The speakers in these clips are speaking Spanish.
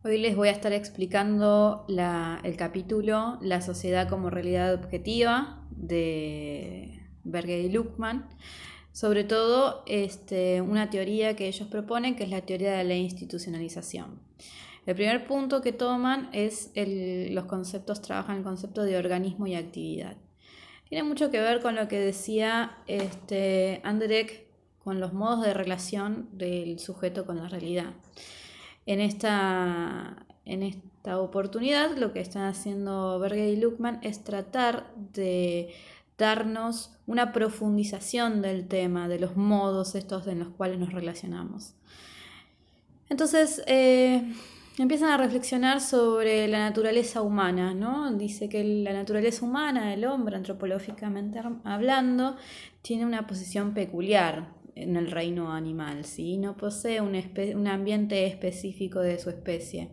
Hoy les voy a estar explicando el capítulo La sociedad como realidad objetiva de Berger y Luckmann. Sobre todo una teoría que ellos proponen, que es la teoría de la institucionalización. El primer punto que toman es los conceptos, trabajan el concepto de organismo y actividad. Tiene mucho que ver con lo que decía Anderek, con los modos de relación del sujeto con la realidad. En esta oportunidad lo que están haciendo Berger y Luckmann es tratar de darnos una profundización del tema, de los modos estos en los cuales nos relacionamos. Entonces, empiezan a reflexionar sobre la naturaleza humana, ¿no? Dice que la naturaleza humana, el hombre, antropológicamente hablando, tiene una posición peculiar en el reino animal, ¿sí? No posee un ambiente específico de su especie.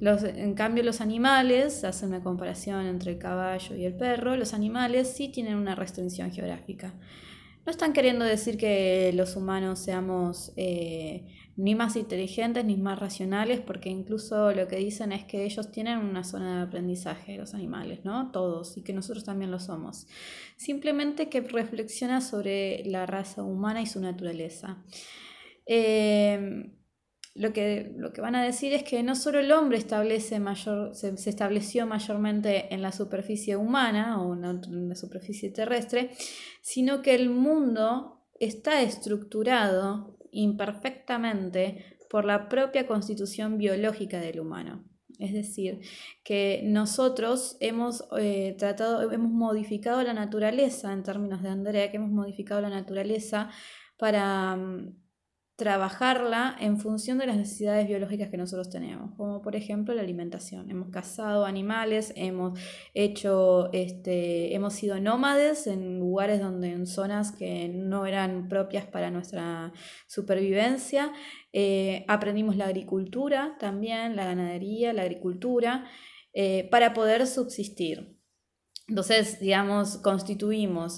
En cambio, los animales, hace una comparación entre el caballo y el perro, los animales sí tienen una restricción geográfica. No están queriendo decir que los humanos seamos ni más inteligentes ni más racionales, porque incluso lo que dicen es que ellos tienen una zona de aprendizaje, los animales, ¿no? Todos, y que nosotros también lo somos. Simplemente que reflexiona sobre la raza humana y su naturaleza. Lo que van a decir es que no solo el hombre se estableció mayormente en la superficie humana o en la superficie terrestre, sino que el mundo está estructurado imperfectamente por la propia constitución biológica del humano. Es decir, que nosotros hemos modificado la naturaleza, en términos de Andrea, que hemos modificado la naturaleza para trabajarla en función de las necesidades biológicas que nosotros tenemos, como por ejemplo la alimentación. Hemos cazado animales, hemos sido nómades en lugares en zonas que no eran propias para nuestra supervivencia. Aprendimos la agricultura también, la ganadería, la agricultura, para poder subsistir. Entonces, digamos,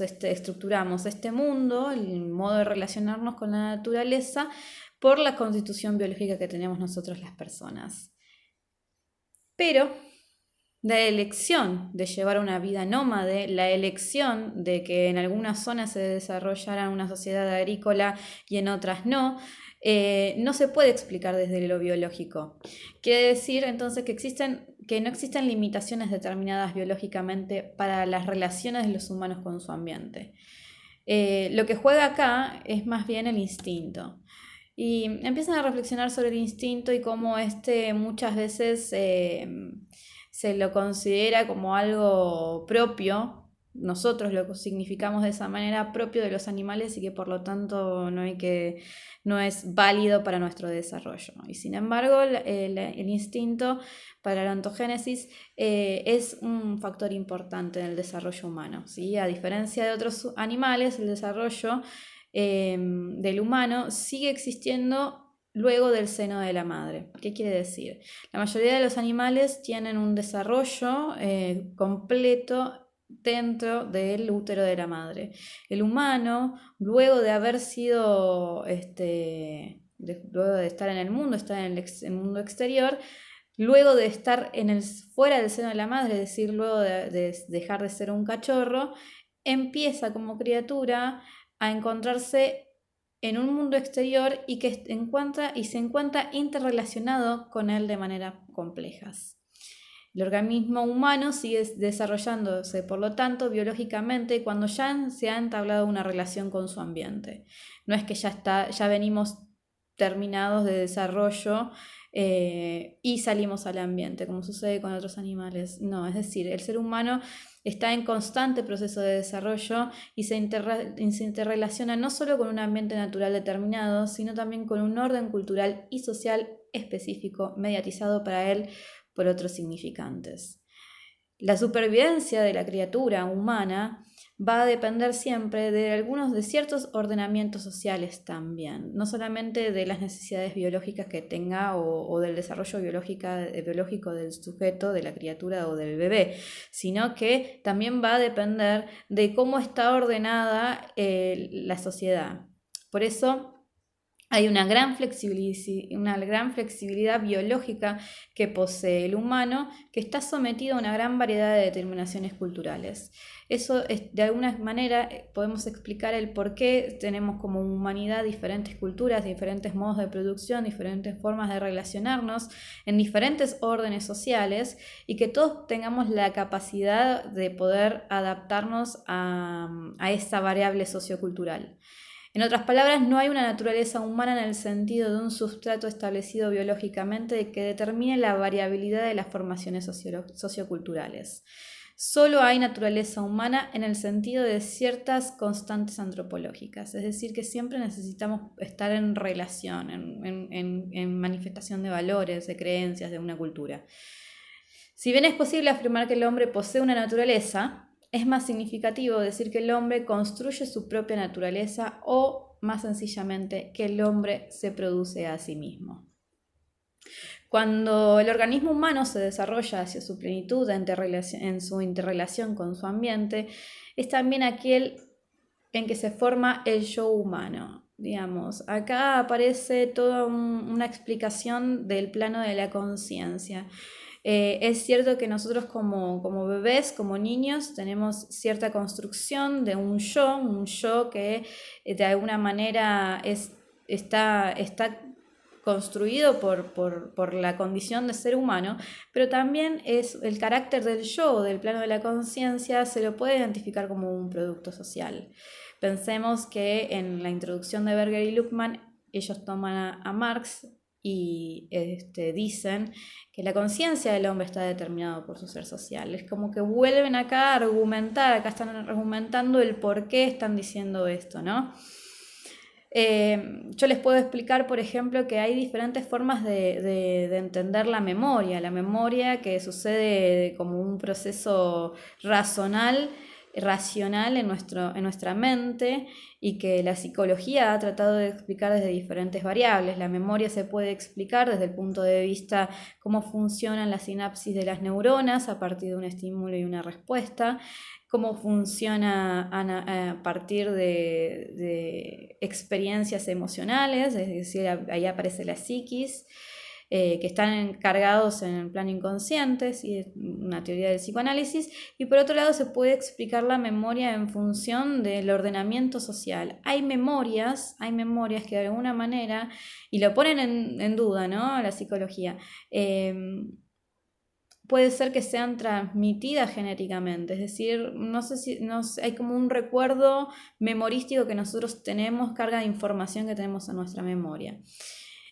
estructuramos este mundo, el modo de relacionarnos con la naturaleza, por la constitución biológica que tenemos nosotros las personas. Pero la elección de llevar una vida nómade, la elección de que en algunas zonas se desarrollara una sociedad agrícola y en otras no se puede explicar desde lo biológico. Quiere decir entonces que no existen limitaciones determinadas biológicamente para las relaciones de los humanos con su ambiente. Lo que juega acá es más bien el instinto. Y empiezan a reflexionar sobre el instinto y cómo muchas veces se lo considera como algo propio. Nosotros lo significamos de esa manera, propio de los animales, y que por lo tanto no es válido para nuestro desarrollo. Y sin embargo, el instinto para la ontogénesis es un factor importante en el desarrollo humano, ¿sí? A diferencia de otros animales, el desarrollo del humano sigue existiendo luego del seno de la madre. ¿Qué quiere decir? La mayoría de los animales tienen un desarrollo completo dentro del útero de la madre. El humano, luego de haber sido, luego de estar en el mundo, estar en el mundo exterior, luego de estar fuera del seno de la madre, es decir, luego de dejar de ser un cachorro, empieza como criatura a encontrarse en un mundo exterior y se encuentra interrelacionado con él de manera complejas. El organismo humano sigue desarrollándose, por lo tanto, biológicamente cuando ya se ha entablado una relación con su ambiente. No es que ya venimos terminados de desarrollo y salimos al ambiente, como sucede con otros animales. No, es decir, el ser humano está en constante proceso de desarrollo y se interrelaciona no solo con un ambiente natural determinado, sino también con un orden cultural y social específico, mediatizado para él por otros significantes. La supervivencia de la criatura humana va a depender siempre de ciertos ordenamientos sociales también, no solamente de las necesidades biológicas que tenga o del desarrollo biológico del sujeto, de la criatura o del bebé, sino que también va a depender de cómo está ordenada la sociedad. Por eso Hay una gran flexibilidad biológica que posee el humano, que está sometido a una gran variedad de determinaciones culturales. Eso de alguna manera podemos explicar el por qué tenemos como humanidad diferentes culturas, diferentes modos de producción, diferentes formas de relacionarnos en diferentes órdenes sociales, y que todos tengamos la capacidad de poder adaptarnos a esa variable sociocultural. En otras palabras, no hay una naturaleza humana en el sentido de un sustrato establecido biológicamente que determine la variabilidad de las formaciones socioculturales. Solo hay naturaleza humana en el sentido de ciertas constantes antropológicas, es decir, que siempre necesitamos estar en relación, en manifestación de valores, de creencias, de una cultura. Si bien es posible afirmar que el hombre posee una naturaleza, es más significativo decir que el hombre construye su propia naturaleza, o, más sencillamente, que el hombre se produce a sí mismo. Cuando el organismo humano se desarrolla hacia su plenitud en su interrelación con su ambiente, es también aquel en que se forma el yo humano. Digamos, acá aparece toda una explicación del plano de la conciencia. Es cierto que nosotros como bebés, como niños, tenemos cierta construcción de un yo que de alguna manera está construido por la condición de ser humano, pero también es el carácter del yo, del plano de la conciencia, se lo puede identificar como un producto social. Pensemos que en la introducción de Berger y Luckmann, ellos toman a Marx y dicen que la conciencia del hombre está determinada por su ser social. Es como que vuelven acá a argumentar, acá están argumentando el por qué están diciendo esto, ¿no? Yo les puedo explicar, por ejemplo, que hay diferentes formas de entender la memoria que sucede como un proceso racional en nuestra mente, y que la psicología ha tratado de explicar desde diferentes variables. La memoria se puede explicar desde el punto de vista cómo funcionan las sinapsis de las neuronas a partir de un estímulo y una respuesta, cómo funciona a partir de experiencias emocionales, es decir, ahí aparece la psiquis, que están encargados en el plano inconsciente, ¿sí? Es una teoría del psicoanálisis. Y por otro lado se puede explicar la memoria en función del ordenamiento social. Hay memorias que de alguna manera, y lo ponen en duda, ¿no?, la psicología, puede ser que sean transmitidas genéticamente, es decir, hay como un recuerdo memorístico que nosotros tenemos, carga de información que tenemos en nuestra memoria.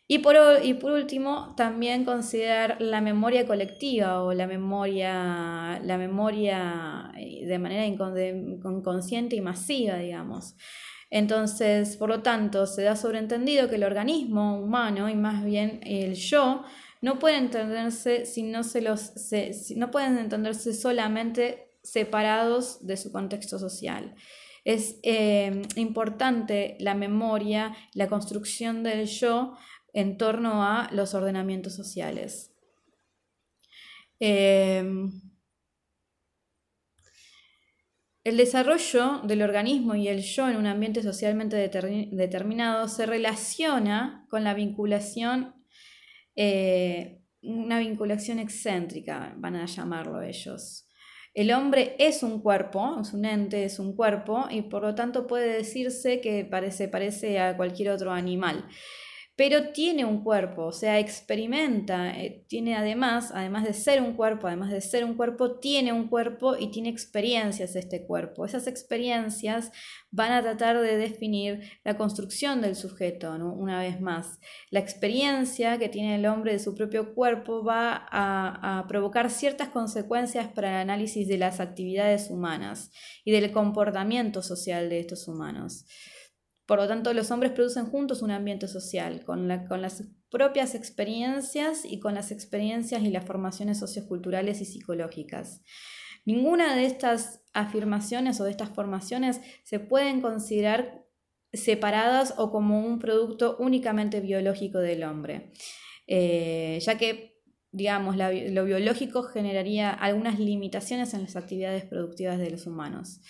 Y por último, también considerar la memoria colectiva, o la memoria de manera inconsciente y masiva, digamos. Entonces, por lo tanto, se da sobreentendido que el organismo humano, y más bien el yo, no pueden entenderse no pueden entenderse solamente separados de su contexto social. Es importante la memoria, la construcción del yo en torno a los ordenamientos sociales. El desarrollo del organismo y el yo en un ambiente socialmente determinado se relaciona con la vinculación, una vinculación excéntrica, van a llamarlo ellos. El hombre es un cuerpo, es un ente, es un cuerpo, y por lo tanto puede decirse que parece a cualquier otro animal. Pero tiene un cuerpo, o sea, experimenta, tiene además de ser un cuerpo, tiene un cuerpo y tiene experiencias este cuerpo. Esas experiencias van a tratar de definir la construcción del sujeto, ¿no? Una vez más, la experiencia que tiene el hombre de su propio cuerpo va a provocar ciertas consecuencias para el análisis de las actividades humanas y del comportamiento social de estos humanos. Por lo tanto, los hombres producen juntos un ambiente social, con las propias experiencias y con las experiencias y las formaciones socioculturales y psicológicas. Ninguna de estas afirmaciones o de estas formaciones se pueden considerar separadas o como un producto únicamente biológico del hombre, ya que, digamos, lo biológico generaría algunas limitaciones en las actividades productivas de los humanos.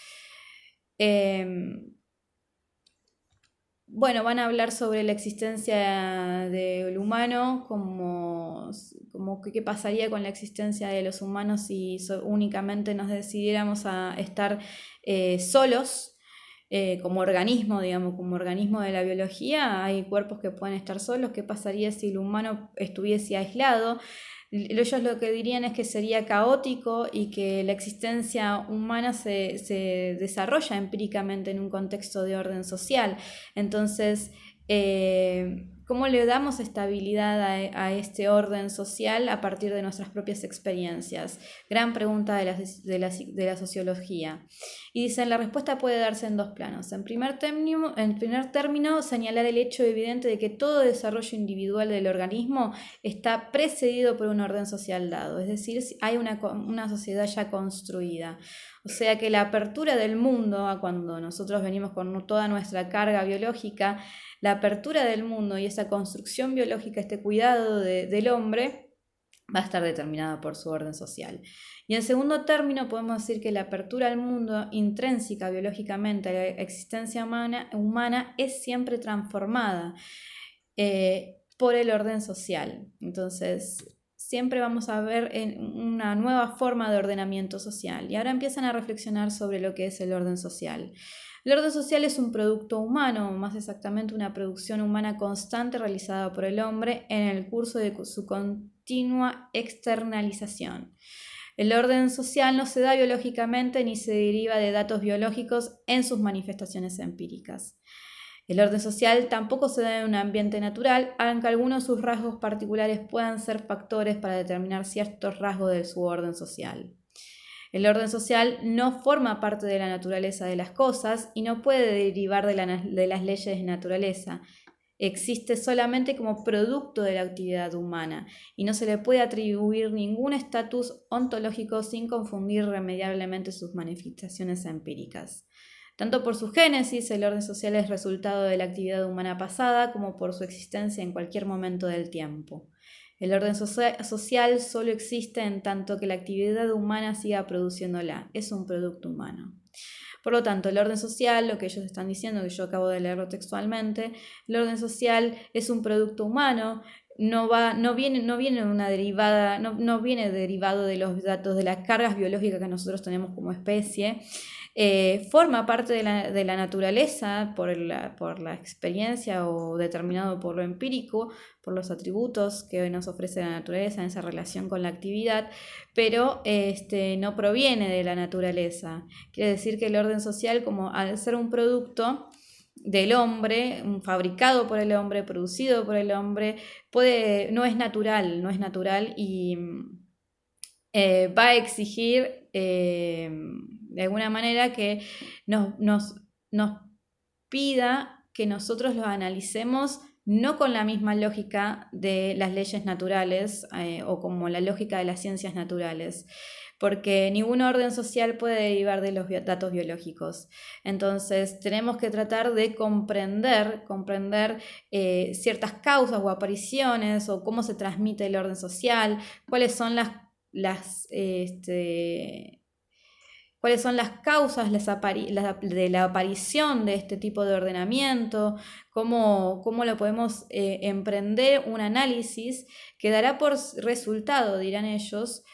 Bueno, van a hablar sobre la existencia del humano, como qué pasaría con la existencia de los humanos si únicamente nos decidiéramos a estar solos como organismo, digamos, como organismo de la biología. Hay cuerpos que pueden estar solos. ¿Qué pasaría si el humano estuviese aislado? Ellos lo que dirían es que sería caótico y que la existencia humana se desarrolla empíricamente en un contexto de orden social. Entonces, ¿cómo le damos estabilidad a este orden social a partir de nuestras propias experiencias? Gran pregunta de la sociología. Y dicen, la respuesta puede darse en dos planos. En primer término, señalar el hecho evidente de que todo desarrollo individual del organismo está precedido por un orden social dado, es decir, hay una sociedad ya construida. O sea que la apertura del mundo, a cuando nosotros venimos con toda nuestra carga biológica, la apertura del mundo y esa construcción biológica, este cuidado del hombre, va a estar determinada por su orden social. Y en segundo término podemos decir que la apertura al mundo intrínseca biológicamente a la existencia humana es siempre transformada por el orden social. Entonces, siempre vamos a ver una nueva forma de ordenamiento social. Y ahora empiezan a reflexionar sobre lo que es el orden social. El orden social es un producto humano, más exactamente una producción humana constante realizada por el hombre en el curso de su continua externalización. El orden social no se da biológicamente ni se deriva de datos biológicos en sus manifestaciones empíricas. El orden social tampoco se da en un ambiente natural, aunque algunos de sus rasgos particulares puedan ser factores para determinar ciertos rasgos de su orden social. El orden social no forma parte de la naturaleza de las cosas y no puede derivar de las leyes de naturaleza. Existe solamente como producto de la actividad humana y no se le puede atribuir ningún estatus ontológico sin confundir irremediablemente sus manifestaciones empíricas. Tanto por su génesis, el orden social es resultado de la actividad humana pasada, como por su existencia en cualquier momento del tiempo. El orden social solo existe en tanto que la actividad humana siga produciéndola. Es un producto humano. Por lo tanto, el orden social, lo que ellos están diciendo, que yo acabo de leerlo textualmente, el orden social es un producto humano, no viene una derivada, no viene derivado de los datos, de las cargas biológicas que nosotros tenemos como especie. Forma parte de la naturaleza por la experiencia o determinado por lo empírico, por los atributos que hoy nos ofrece la naturaleza en esa relación con la actividad, pero no proviene de la naturaleza. Quiere decir que el orden social, como al ser un producto del hombre, fabricado por el hombre, producido por el hombre, no es natural y va a exigir de alguna manera que nos pida que nosotros lo analicemos no con la misma lógica de las leyes naturales o como la lógica de las ciencias naturales, porque ningún orden social puede derivar de los datos biológicos. Entonces tenemos que tratar de comprender ciertas causas o apariciones o cómo se transmite el orden social, cuáles son cuáles son las causas de la aparición de este tipo de ordenamiento, cómo lo podemos emprender un análisis que dará por resultado, dirán ellos,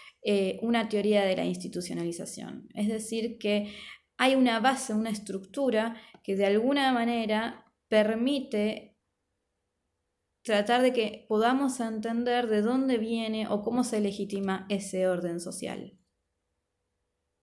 una teoría de la institucionalización. Es decir, que hay una base, una estructura que de alguna manera permite tratar de que podamos entender de dónde viene o cómo se legitima ese orden social.